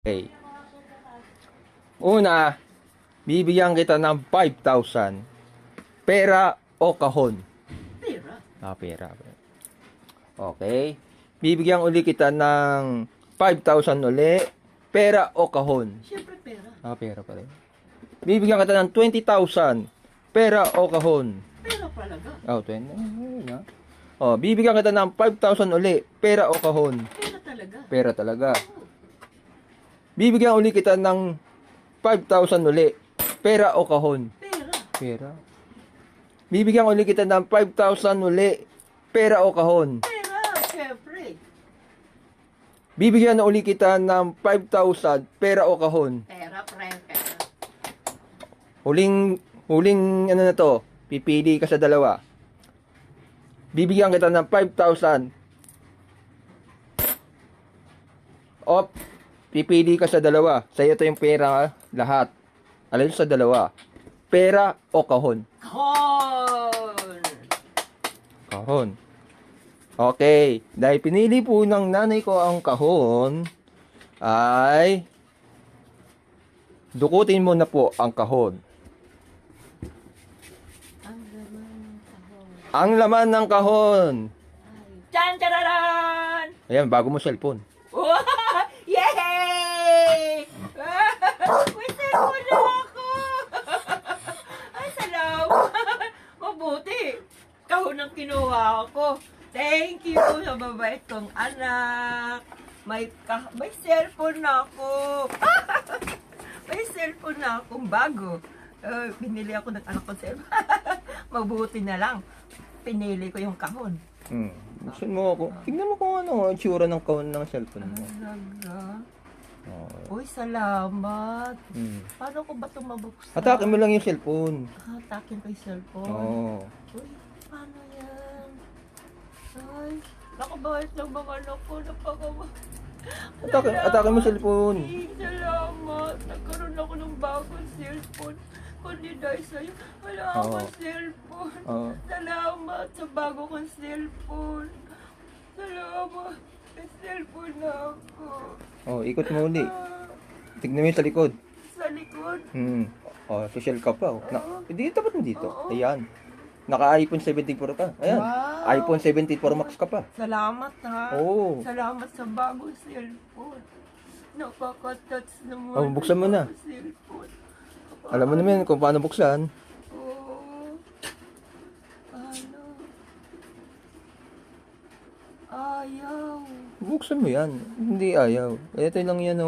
Okay. Una, bibigyan kita ng 5,000. Pera o kahon? Pera. Pera. Okay. Bibigyan uli kita ng 5,000 uli. Pera o kahon? Siyempre pera. Pera pa rin. Bibigyan kita ng 20,000. Pera o kahon? Pera talaga. 20. Bibigyan kita ng 5,000 uli. Pera o kahon? Pera talaga. Pera talaga. Bibigyan uli kita ng 5,000 uli. Pera o kahon? Pera. Pera. Bibigyan uli kita ng 5,000 uli. Pera o kahon? Pera, siyempre. Bibigyan na uli kita ng 5,000. Pera o kahon? Pera, pera. Huling ano na to? Pipili ka sa dalawa. Bibigyan kita ng 5,000. Pipili ka sa dalawa. Sa'yo to yung pera lahat. Alin sa dalawa? Pera o kahon? Kahon. Kahon. Okay. Dahil pinili po ng nanay ko ang kahon, ay dukutin mo na po ang kahon. Ang laman Ang laman ng kahon. ng kahon. Chan, chararan! Ayan, bago mo cellphone. Yay! May cellphone na ako! Ay, salamat! Mabuti! Kahon ang kinuha ko. Thank you sa mabait kong anak. May cellphone na ako. May cellphone na akong bago. Binili ako ng anak ko cellphone. Mabuti na lang. Pinili ko yung kahon. Buksan mo ako. Tignan mo kung ano ang itsura ng kahon ng cellphone mo. Talaga? Uy, salamat. Paano ko ba ito mabuksan? Hatakin mo lang yung cellphone. Hatakin ko yung cellphone? Oo. Uy, paano yan? Ay, nakabahit lang mga anak ko. Hatakin mo yung cellphone. Salamat. Nagkaroon ako ng bagong cellphone. Kundi dahil sa'yo, wala akong cellphone. Salamat sa bago kong cellphone. Salamat. May cellphone na ako. Ikot mo uli. Tignan mo yung sa likod. Sa likod? Social ka pa. Hindi, tapat mo dito. Ayan. Naka-iPhone 17 Pro ka. Ayan. Wow. iPhone 17 Pro Max ka pa. Salamat ha. Oo. Salamat sa bagong cellphone. Nakaka-touch naman. Buksan mo na. Cellphone. Alam mo naman kung paano buksan. Oo. Ano? Ayaw. Buksan mo yan. Hindi ayaw. Ito lang yan